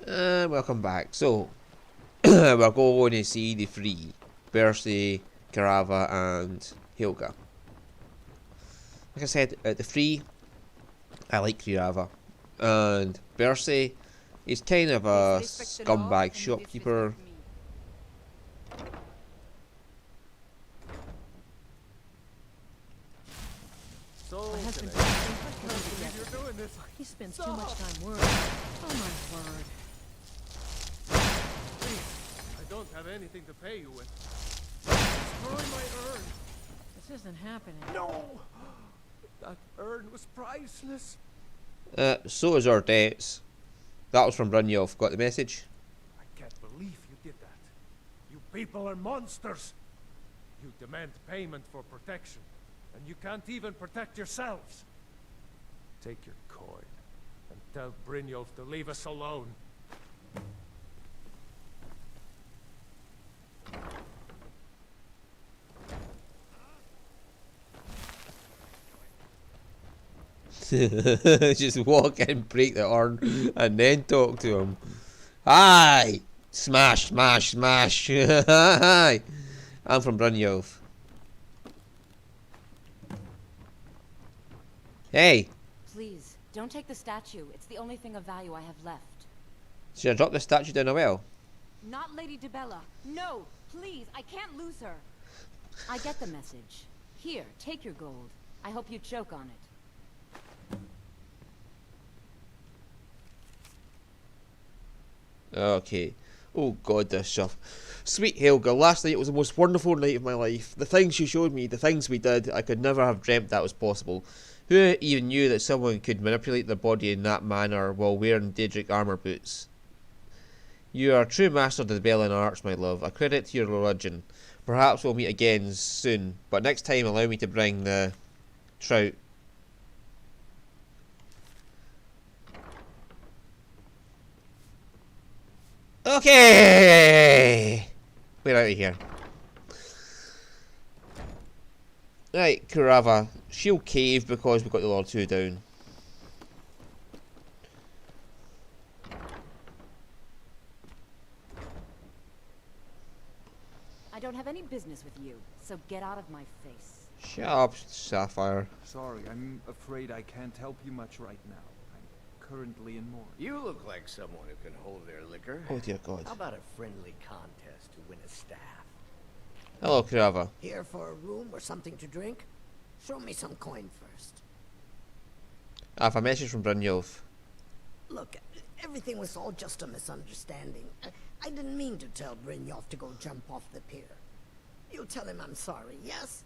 Welcome back. So, we're going to see the three. Bercy, Carava, and Hilga. Like I said, the three, I like Carava. And Bercy is kind of a scumbag shopkeeper. My husband you're doing this. He spends too much time worrying. Oh my word. Please, I don't have anything to pay you with. Destroy my urn. This isn't happening. No! That urn was priceless. So is our debts. That was from Brynjolf. Got the message? I can't believe you did that. You people are monsters. You demand payment for protection, and you can't even protect yourselves. Take your coin and tell Brynjolf to leave us alone. Just walk in, break the urn, and then talk to him. Hi! Smash, smash, smash! Hi! I'm from Brynjolf. Hey! Please, don't take the statue. It's the only thing of value I have left. Should I drop the statue down a well? Not Lady Dibella. No, please, I can't lose her. I get the message. Here, take your gold. I hope you choke on it. Okay. Oh god, this stuff. Sweet Helga, last night was the most wonderful night of my life. The things you showed me, the things we did, I could never have dreamt that was possible. Who even knew that someone could manipulate their body in that manner while wearing Daedric armor boots? You are a true master of the Dibellan arts, my love. A credit to your religion. Perhaps we'll meet again soon, but next time allow me to bring the trout. Okay! We're out of here. Right, Carava. She'll cave because we got the Lord 2 down. I don't have any business with you, so get out of my face. Shut up, Sapphire. Sorry, I'm afraid I can't help you much right now. I'm currently in mourning. You look like someone who can hold their liquor. Oh dear god. How about a friendly contest to win a staff? Hello, Carava. Here for a room or something to drink? Show me some coin first. I have a message from Brynjolf. Look, everything was all just a misunderstanding. I didn't mean to tell Brynjolf to go jump off the pier. You'll tell him I'm sorry, yes?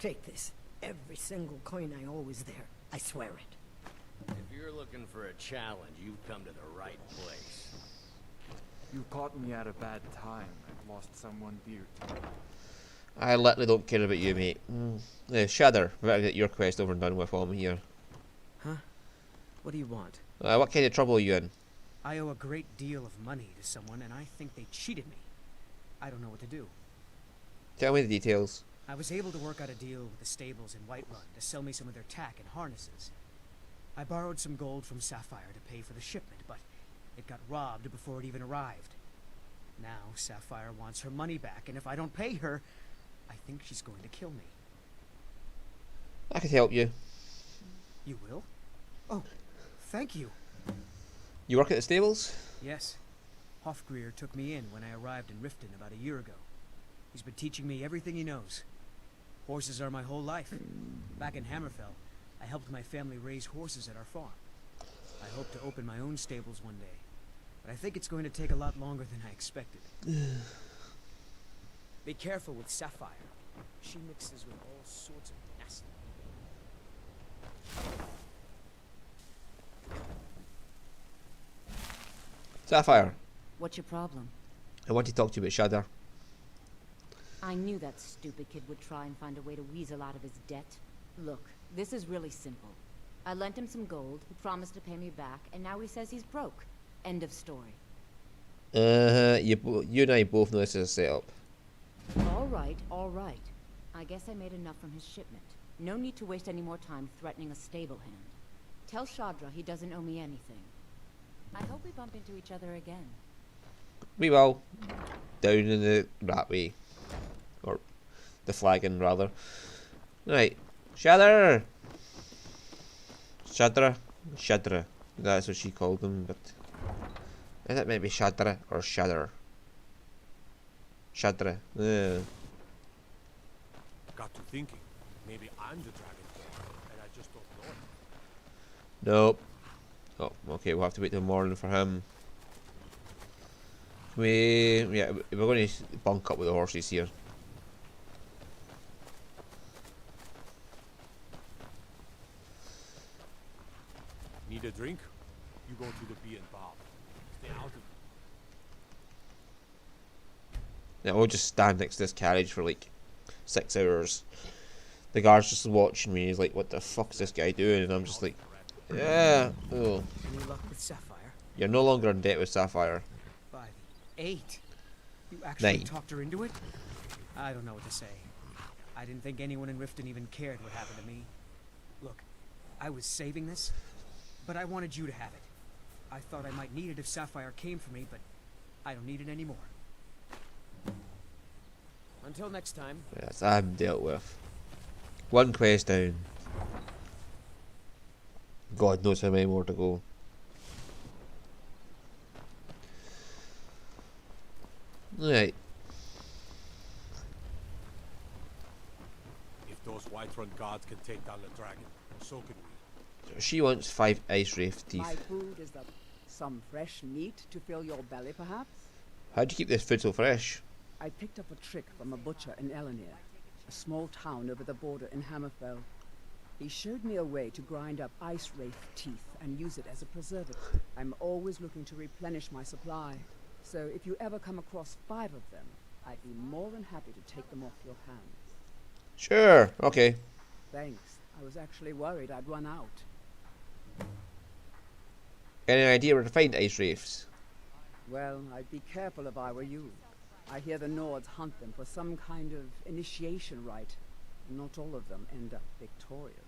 Take this. Every single coin I owe is there. I swear it. If you're looking for a challenge, you've come to the right place. You caught me at a bad time. I've lost someone dear to me. I literally don't care about you, mate. Shadder, we better get your quest over and done with while I'm here. Huh? What do you want? What kind of trouble are you in? I owe a great deal of money to someone, and I think they cheated me. I don't know what to do. Tell me the details. I was able to work out a deal with the stables in Whiterun to sell me some of their tack and harnesses. I borrowed some gold from Sapphire to pay for the shipment, but it got robbed before it even arrived. Now Sapphire wants her money back, and if I don't pay her, I think she's going to kill me. I could help you. You will? Oh, thank you. You work at the stables? Yes. Hofgreer took me in when I arrived in Riften about a year ago. He's been teaching me everything he knows. Horses are my whole life. Back in Hammerfell, I helped my family raise horses at our farm. I hope to open my own stables one day, but I think it's going to take a lot longer than I expected. Be careful with Sapphire. She mixes with all sorts of nasty. Sapphire, What's your problem? I want to talk to you about Shadder. I knew that stupid kid would try and find a way to weasel out of his debt. Look, this is really simple. I lent him some gold, he promised to pay me back, and now he says he's broke. End of story. You and I both know this is a setup. All right. I guess I made enough from his shipment. No need to waste any more time threatening a stable hand. Tell Shadra he doesn't owe me anything. I hope we bump into each other again. We will. Down in the rat way. Or the flagon, rather. Right. Shudder! Shudder? Shudder. That's what she called them, but... I think maybe Shudder or Shudder. Shudder. Yeah. Got to thinking. Maybe I'm the Dragonborn, and I just don't know it. Nope. Oh, okay, we'll have to wait till morning for him. Yeah, we're going to bunk up with the horses here. Need a drink? You go to the B&Bob. Stay out of it. Yeah, we'll just stand next to this carriage for like 6 hours. The guard's just watching me. He's like, "What the fuck is this guy doing?" And I'm just like, "Yeah." Oh. Any luck with Sapphire? You're no longer in debt with Sapphire. 5, 8. You actually 9. talked her into it? I don't know what to say. I didn't think anyone in Riften even cared what happened to me. Look, I was saving this, but I wanted you to have it. I thought I might need it if Sapphire came for me, but I don't need it anymore. Until next time. Yes, I'm dealt with. One quest down. God knows how many more to go. Right. If those Whiterun gods can take down the dragon, so can we. She wants 5 ice wraith My teeth. food is some fresh meat to fill your belly, perhaps? How'd you keep this food so fresh? I picked up a trick from a butcher in Elenir, a small town over the border in Hammerfell. He showed me a way to grind up ice wraith teeth and use it as a preservative. I'm always looking to replenish my supply, so if you ever come across 5 of them, I'd be more than happy to take them off your hands. Sure, okay. Thanks. I was actually worried I'd run out. Any idea where to find ice wraiths? Well, I'd be careful if I were you. I hear the Nords hunt them for some kind of initiation rite. Not all of them end up victorious.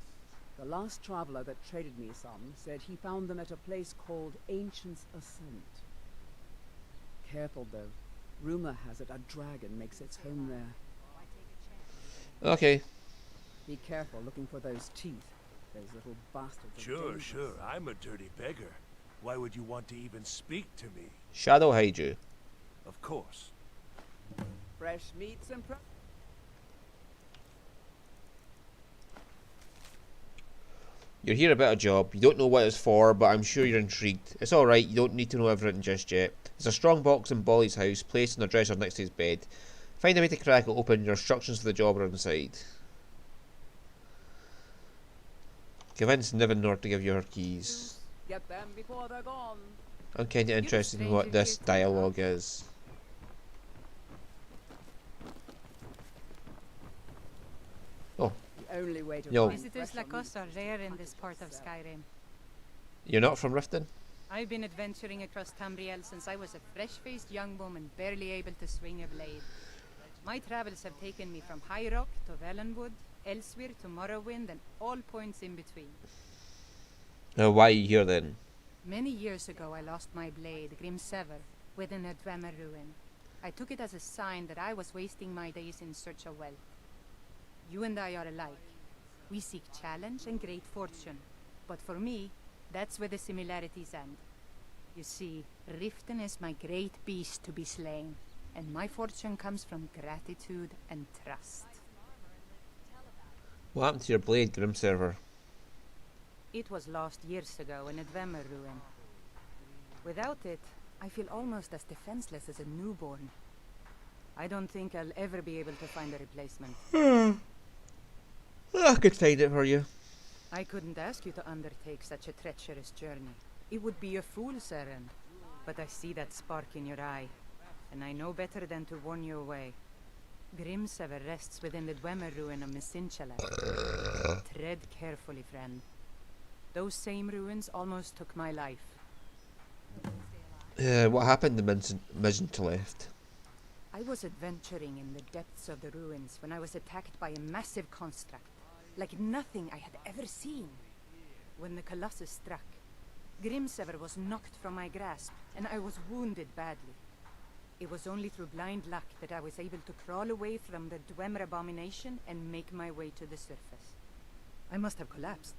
The last traveler that traded me some said he found them at a place called Ancient's Ascent. Careful though. Rumor has it a dragon makes its home there. Okay. Be careful looking for those teeth. Those little bastards are Sure, dangerous. sure. I'm a dirty beggar. Why would you want to even speak to me? Shadow hide you. Of course. Fresh meats and You're here about a job. You don't know what it's for, but I'm sure you're intrigued. It's alright, you don't need to know everything just yet. There's a strong box in Bolly's house, placed on a dresser next to his bed. Find a way to crack it open. Your instructions for the job are inside. Convince Nivenor to give you her keys. get them before they're gone. I'm kinda interested in what this dialogue is. Oh, The only way to Yo. find Visitors fresher like us meat are rare in this part of Skyrim. you're not from Riften? I've been adventuring across Tamriel since I was a fresh-faced young woman barely able to swing a blade. My travels have taken me from High Rock to Valenwood, Elsewhere to Morrowind, and all points in between. Now, why are you here then? Many years ago I lost my blade, Grimsever, within a Dwemer ruin. I took it as a sign that I was wasting my days in search of wealth. You and I are alike. We seek challenge and great fortune. But for me, that's where the similarities end. You see, Riften is my great beast to be slain, and my fortune comes from gratitude and trust. What happened to your blade, Grimserver? It was lost years ago in a Dwemer ruin. Without it, I feel almost as defenseless as a newborn. I don't think I'll ever be able to find a replacement. I could find it for you. I couldn't ask you to undertake such a treacherous journey. It would be a fool's errand. But I see that spark in your eye, and I know better than to warn you away. Grimsever rests within the Dwemer ruin of Mesinchala. Tread carefully, friend. Those same ruins almost took my life. What happened to Mizinta left? I was adventuring in the depths of the ruins when I was attacked by a massive construct, like nothing I had ever seen. When the Colossus struck, Grimsever was knocked from my grasp, and I was wounded badly. It was only through blind luck that I was able to crawl away from the Dwemer abomination and make my way to the surface. I must have collapsed,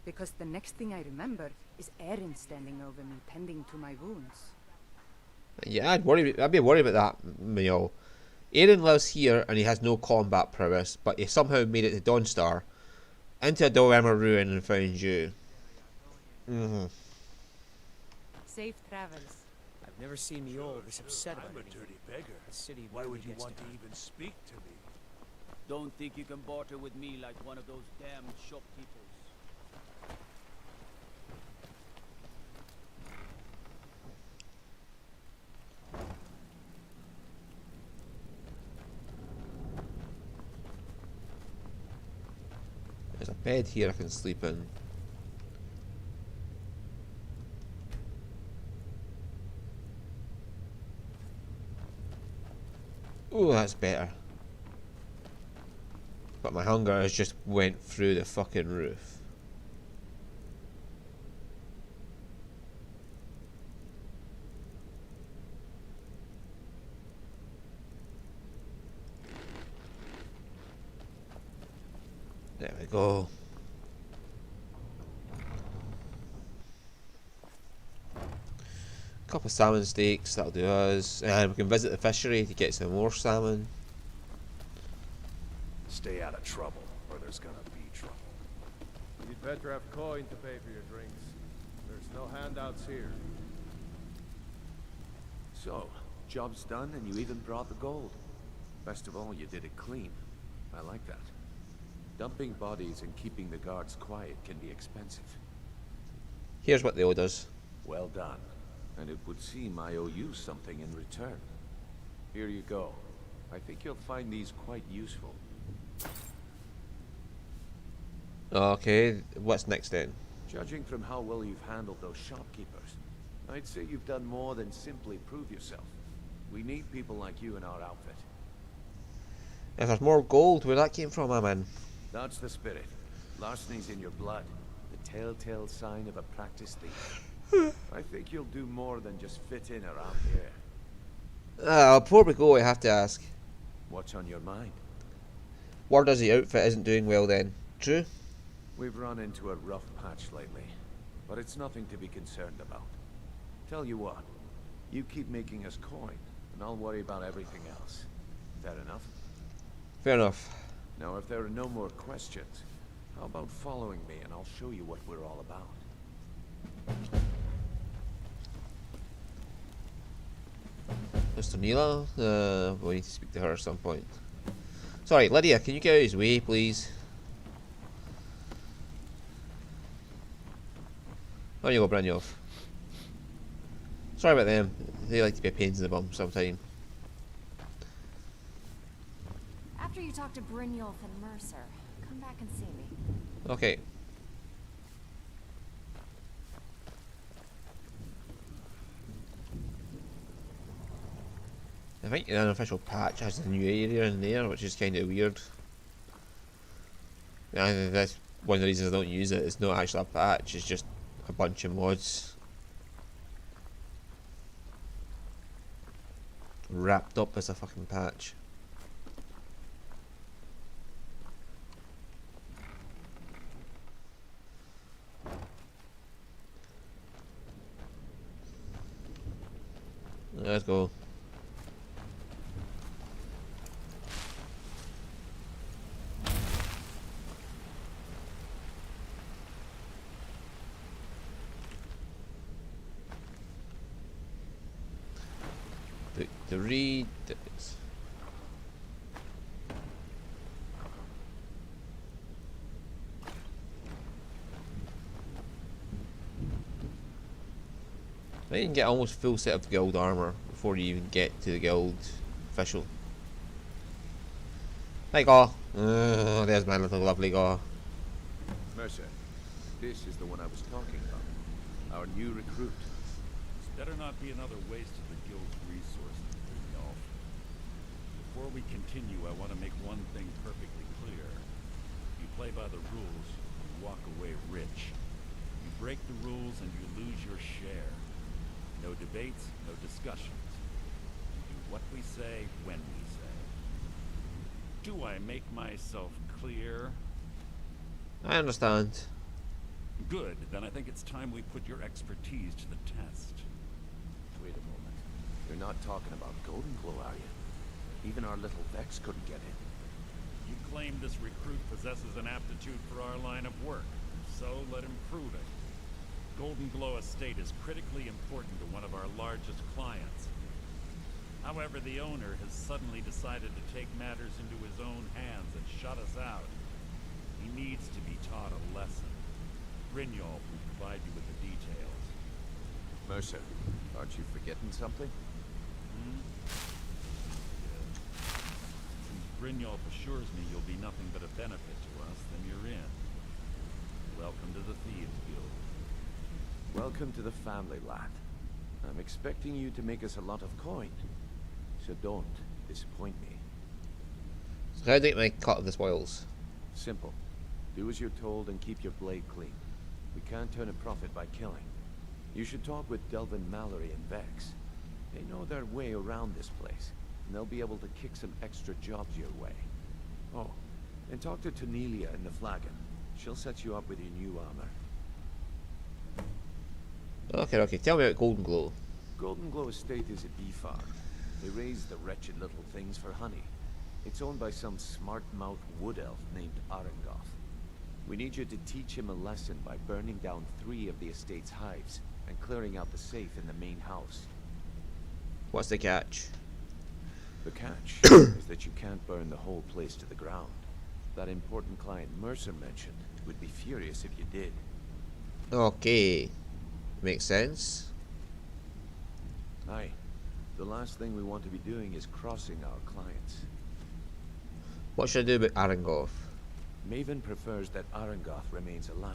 because the next thing I remember is Erin standing over me, tending to my wounds. Yeah, I'd be worried about that, you know. Aaron lives here and he has no combat prowess, but he somehow made it to Dawnstar, into a Dwemer ruin and found you. Safe travels. I've never seen the old this upset about I'm a anything. dirty beggar. The city Why really would you gets want to down. even speak to me? Don't think you can barter with me like one of those damn shopkeepers. There's a bed here I can sleep in. Oh, that's better. But my hunger has just went through the fucking roof. There we go. Couple of salmon steaks, that'll do us. And we can visit the fishery to get some more salmon. Stay out of trouble, or there's gonna be trouble. You'd better have coin to pay for your drinks. There's no handouts here. So, job's done and you even brought the gold. Best of all, you did it clean. I like that. Dumping bodies and keeping the guards quiet can be expensive. Here's what they owed us. Well done. And it would seem I owe you something in return. Here you go. I think you'll find these quite useful. Okay, what's next then? Judging from how well you've handled those shopkeepers, I'd say you've done more than simply prove yourself. We need people like you in our outfit. If there's more gold, where that came from, my man. That's the spirit. Larceny's in your blood. The telltale sign of a practiced thief. I think you'll do more than just fit in around here. Before we go, I have to ask. What's on your mind? Word does the outfit isn't doing well then. True? We've run into a rough patch lately, but it's nothing to be concerned about. Tell you what, you keep making us coin, and I'll worry about everything else. Fair enough? Fair enough. Now, if there are no more questions, how about following me and I'll show you what we're all about? Mr. Neela? We need to speak to her at some point. Sorry, Lydia, can you get out of his way, please? On you go, Brynjolf. Sorry about them. They like to be pains in the bum sometime. After you talk to Brynjolf and Mercer, come back and see me. Okay. I think the unofficial patch has a new area in there, which is kind of weird. Yeah, that's one of the reasons I don't use it. It's not actually a patch, it's just a bunch of mods wrapped up as a fucking patch. Let's go. Book to read. I think you can get almost full set of guild armor before you even get to the guild official. Hi, Gaw. There's my little lovely Gaw. Mercer, this is the one I was talking about. Our new recruit. This better not be another waste of the guild's resources, Brynjolf. Before we continue, I want to make one thing perfectly clear. You play by the rules, you walk away rich. You break the rules and you lose your share. No debates, no discussions. We do what we say, when we say. Do I make myself clear? I understand. Good, then I think it's time we put your expertise to the test. Wait a moment. You're not talking about Golden Glow, are you? Even our little Vex couldn't get in. You claim this recruit possesses an aptitude for our line of work, so let him prove it. Golden Glow Estate is critically important to one of our largest clients. However, the owner has suddenly decided to take matters into his own hands and shut us out. He needs to be taught a lesson. Brynjolf will provide you with the details. Mercer, aren't you forgetting something? Since Brynjolf assures me you'll be nothing but a benefit to us, then you're in. Welcome to the Thieves Guild. Welcome to the family, lad. I'm expecting you to make us a lot of coin. So don't disappoint me. So how do I get my cut of the spoils? Simple. Do as you're told and keep your blade clean. We can't turn a profit by killing. You should talk with Delvin Mallory and Vex. They know their way around this place, and they'll be able to kick some extra jobs your way. Oh, and talk to Tanelia in the Flagon. She'll set you up with your new armor. Okay. Tell me about Golden Glow. Golden Glow Estate is a bee farm. They raise the wretched little things for honey. It's owned by some smart-mouthed wood elf named Arengoth. We need you to teach him a lesson by burning down 3 of the estate's hives and clearing out the safe in the main house. What's the catch? The catch is that you can't burn the whole place to the ground. That important client Mercer mentioned would be furious if you did. Okay. Makes sense. Aye. The last thing we want to be doing is crossing our clients. What should I do about Arengoth? Maven prefers that Arengoth remains alive,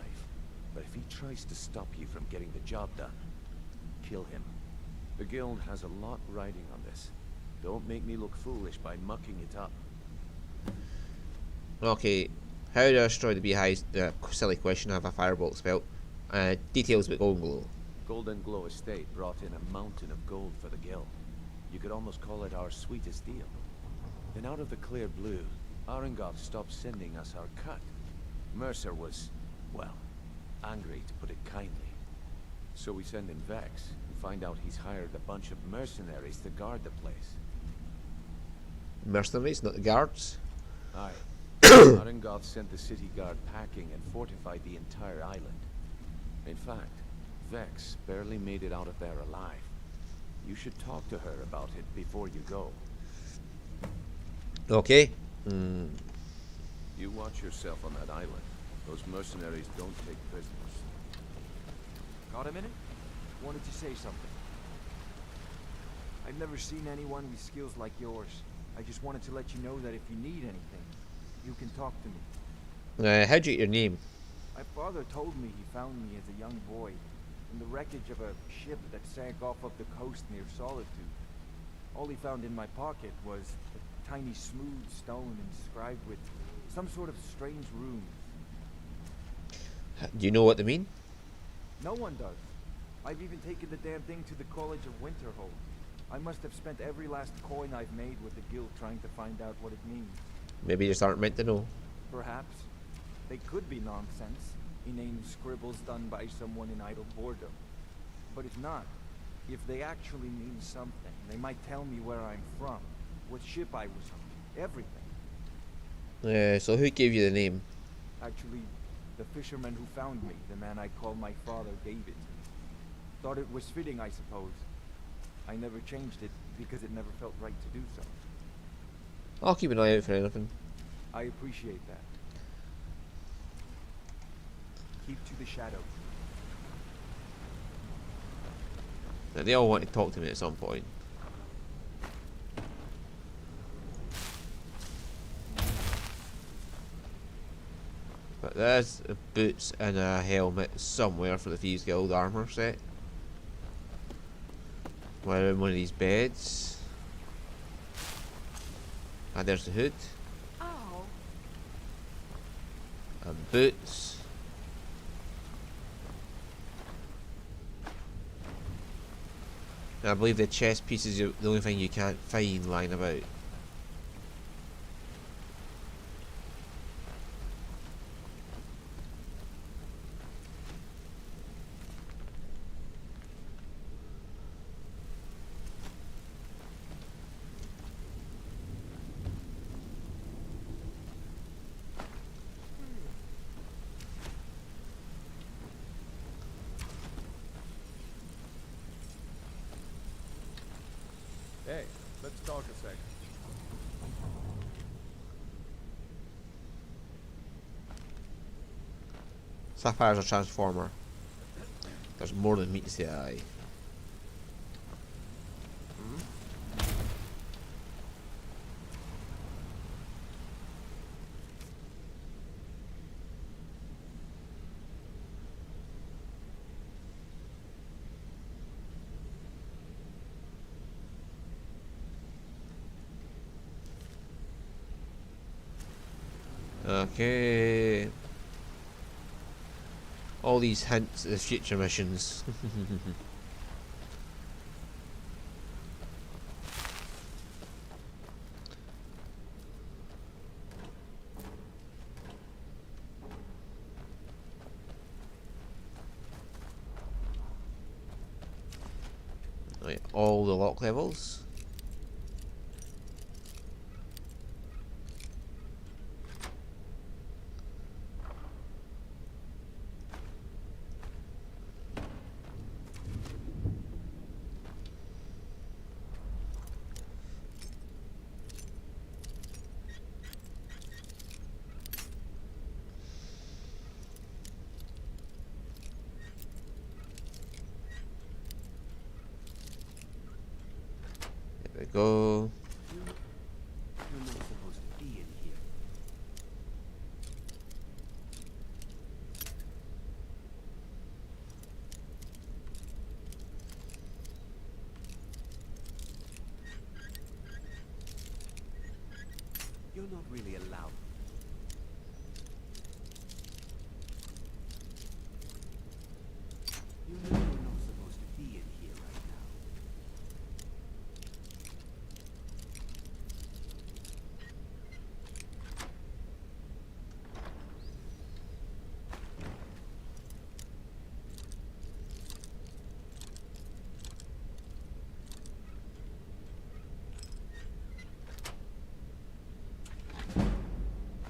but if he tries to stop you from getting the job done, kill him. The guild has a lot riding on this. Don't make me look foolish by mucking it up. Okay, how do I destroy the beehives? Silly question, I have a firebolt spell. Details about Golden Glow. Golden Glow Estate brought in a mountain of gold for the guild. You could almost call it our sweetest deal. Then out of the clear blue, Arengoth stopped sending us our cut. Mercer was, well, angry to put it kindly. So we send in Vex and find out he's hired a bunch of mercenaries to guard the place. Mercenaries, not the guards? Aye. Arengoth sent the city guard packing and fortified the entire island. In fact, Vex barely made it out of there alive. You should talk to her about it before you go. Okay. You watch yourself on that island. Those mercenaries don't take prisoners. Got a minute? Wanted to say something. I've never seen anyone with skills like yours. I just wanted to let you know that if you need anything, you can talk to me. How'd you get your name? My father told me he found me as a young boy in the wreckage of a ship that sank off of the coast near Solitude. All he found in my pocket was a tiny smooth stone inscribed with some sort of strange runes. Do you know what they mean? No one does. I've even taken the damn thing to the College of Winterhold. I must have spent every last coin I've made with the guild trying to find out what it means. Maybe you just aren't meant to know. Perhaps. They could be nonsense, inane scribbles done by someone in idle boredom. But if not, if they actually mean something, they might tell me where I'm from, what ship I was on, everything. So who gave you the name? Actually, the fisherman who found me, the man I call my father, gave it to me. Thought it was fitting, I suppose. I never changed it because it never felt right to do so. I'll keep an eye out for anything. I appreciate that. Keep to the shadow. Now, they all want to talk to me at some point. But there's boots and a helmet somewhere for the Thieves Guild armor set. We're in one of these beds. And there's the hood. Oh. And boots. And I believe the chess piece is the only thing you can't find lying about. Hey, let's talk a second. Sapphire's a transformer. There's more than meets the eye. Okay. All these hints of future missions. Right, all the lock levels. There we go. You're not supposed to be in here. You're not really allowed. You know you're not supposed to be in here right now.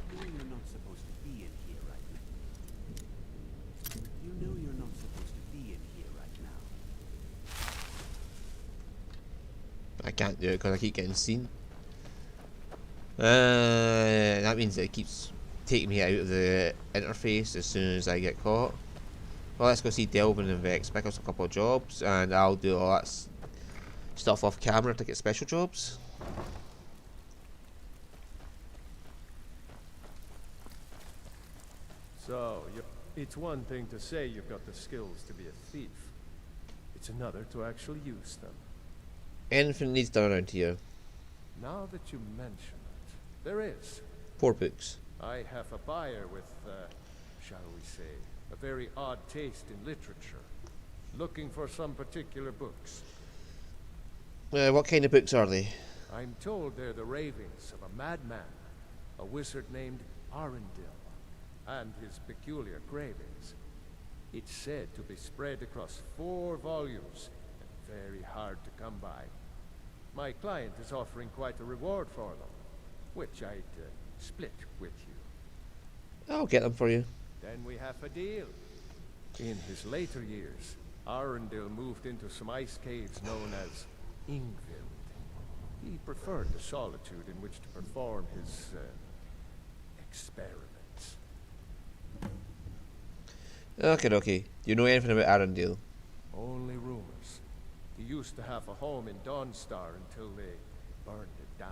You know you're not supposed to be in here right now. You know you're not supposed to be in here right now. I can't do it because I keep getting seen. That means that it keeps taking me out of the interface as soon as I get caught. Well, let's go see Delvin and Vex, pick us a couple of jobs, and I'll do all that stuff off camera to get special jobs. So, it's one thing to say you've got the skills to be a thief. It's another to actually use them. Anything needs done around here. Now that you mention it, there is. 4 books. I have a buyer with, shall we say, a very odd taste in literature. Looking for some particular books. What kind of books are they? I'm told they're the ravings of a madman, a wizard named Arundel, and his peculiar cravings. It's said to be spread across 4 volumes, and very hard to come by. My client is offering quite a reward for them, which I'd split with you. I'll get them for you. Then we have a deal. In his later years, Arundel moved into some ice caves known as Ingvild. He preferred the solitude in which to perform his experiments. Okay. Do you know anything about Arundel? Only rumors. He used to have a home in Dawnstar until they burned it down.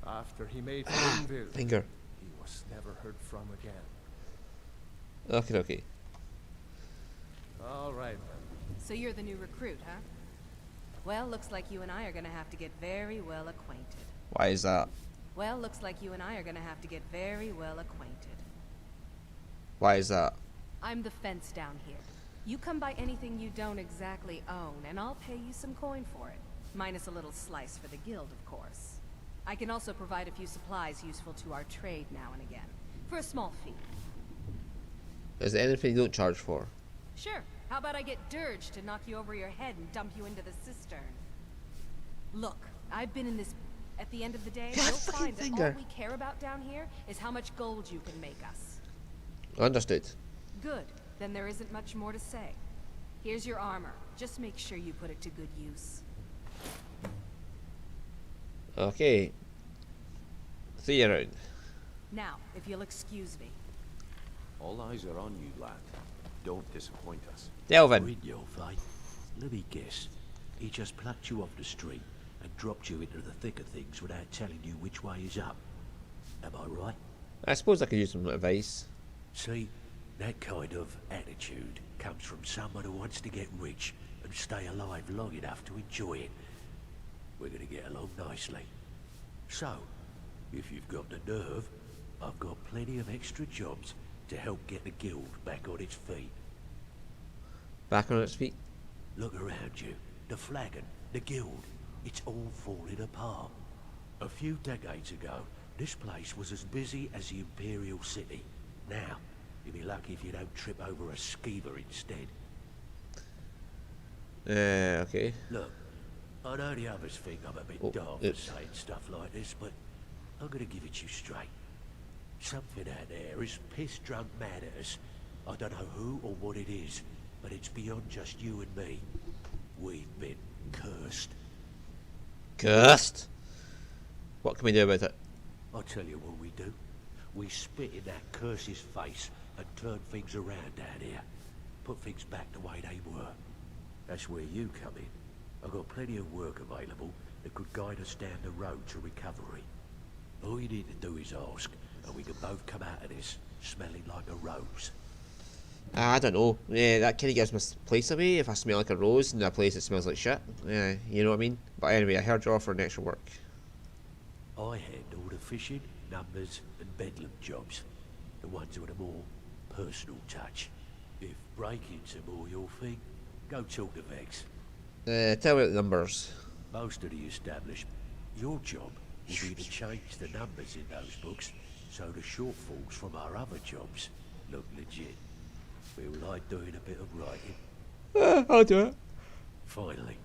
After he made Ingvild, Finger. he was never heard from again. Okay. All right then. So you're the new recruit, huh? Well, looks like you and I are gonna have to get very well acquainted. Why is that? Well, looks like you and I are gonna have to get very well acquainted. Why is that? I'm the fence down here. You come by anything you don't exactly own, and I'll pay you some coin for it. Minus a little slice for the guild, of course. I can also provide a few supplies useful to our trade now and again, for a small fee. Is there anything you don't charge for? Sure. How about I get Dirge to knock you over your head and dump you into the cistern? Look, I've been in this... At the end of the day, you'll find that all we care about down here is how much gold you can make us. Understood. Good. Then there isn't much more to say. Here's your armor. Just make sure you put it to good use. Okay. See you around. Now, if you'll excuse me. All eyes are on you, lad. Don't disappoint us. Delvin. Read your fight. Let me guess. He just plucked you off the street and dropped you into the thick of things without telling you which way is up. Am I right? I suppose I could use some advice. See, that kind of attitude comes from someone who wants to get rich and stay alive long enough to enjoy it. We're gonna get along nicely. So, if you've got the nerve, I've got plenty of extra jobs to help get the guild back on its feet. Back on its feet? Look around you. The flagon, the guild, it's all falling apart. A few decades ago, this place was as busy as the Imperial City. Now, you'll be lucky if you don't trip over a skeever instead. Okay. Look, I know the others think I'm a bit daft for saying stuff like this, but I'm gonna give it to you straight. Something out there is piss-drunk mad at us. I don't know who or what it is, but it's beyond just you and me. We've been cursed. Cursed? What can we do about it? I'll tell you what we do. We spit in that curse's face and turn things around down here. Put things back the way they were. That's where you come in. I've got plenty of work available that could guide us down the road to recovery. All you need to do is ask, and we can both come out of this smelling like a rose. I don't know. Yeah, that kind of gives my place away if I smell like a rose in a place that smells like shit. Yeah, you know what I mean? But anyway, I heard you're offering extra work. I handle the fishing, numbers, and bedlam jobs. The ones with a more personal touch. If break-ins are more your thing, go talk to Vex. Tell me about the numbers. Most of the establishment. Your job will be to change the numbers in those books so the shortfalls from our other jobs look legit. Feel like doing a bit of writing? I'll do it. Finally,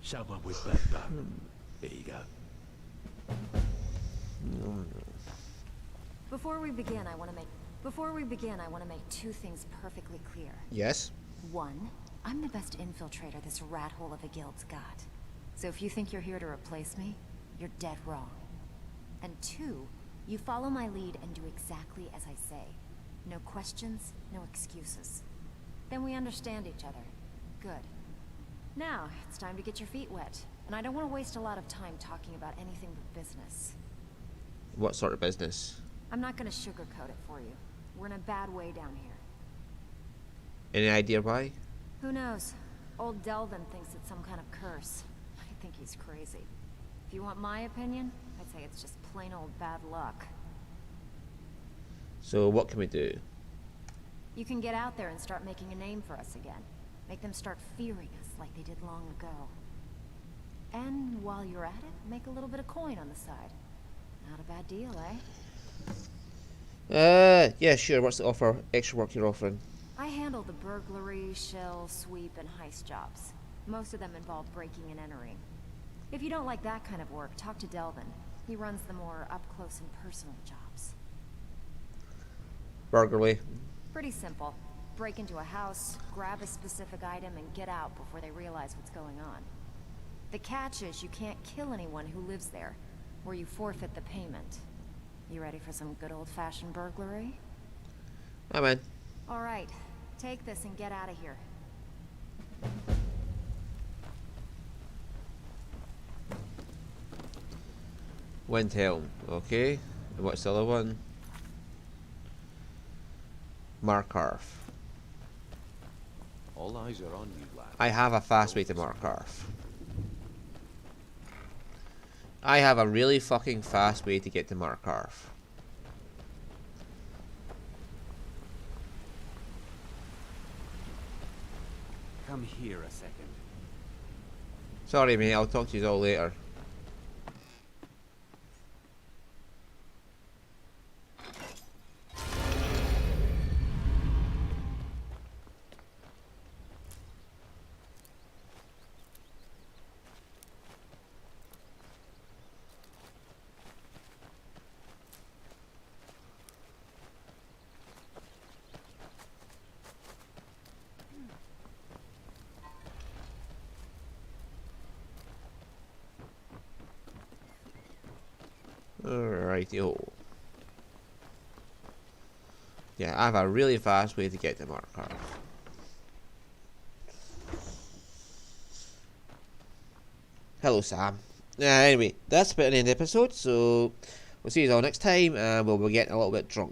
someone with backbone. Here you go. Before we begin, I want to make two things perfectly clear. Yes. One, I'm the best infiltrator this rat hole of a guild's got. So if you think you're here to replace me, you're dead wrong. And two, you follow my lead and do exactly as I say. No questions, no excuses. Then we understand each other. Good. Now, it's time to get your feet wet. And I don't want to waste a lot of time talking about anything but business. What sort of business? I'm not going to sugarcoat it for you. We're in a bad way down here. Any idea why? Who knows? Old Delvin thinks it's some kind of curse. I think he's crazy. If you want my opinion, I'd say it's just plain old bad luck. So what can we do? You can get out there and start making a name for us again. Make them start fearing us like they did long ago. And while you're at it, make a little bit of coin on the side. Not a bad deal, eh? Yeah, sure. What's the offer? Extra work you're offering? I handle the burglary, shell, sweep, and heist jobs. Most of them involve breaking and entering. If you don't like that kind of work, talk to Delvin. He runs the more up-close and personal jobs. Burglary. Pretty simple. Break into a house, grab a specific item, and get out before they realize what's going on. The catch is you can't kill anyone who lives there, or you forfeit the payment. You ready for some good old-fashioned burglary? I'm in. Alright, take this and get out of here. Windhelm, okay. And what's the other one? Markarth. All eyes are on you, lad. I have a fast way to Markarth. I have a really fucking fast way to get to Markarth. come here a second. Sorry, mate. I'll talk to you all later. Alrighty-o. Yeah, I have a really fast way to get to Markarth. Hello, Sam. Anyway, that's about the end of the episode, so we'll see you all next time, and we'll be getting a little bit drunk.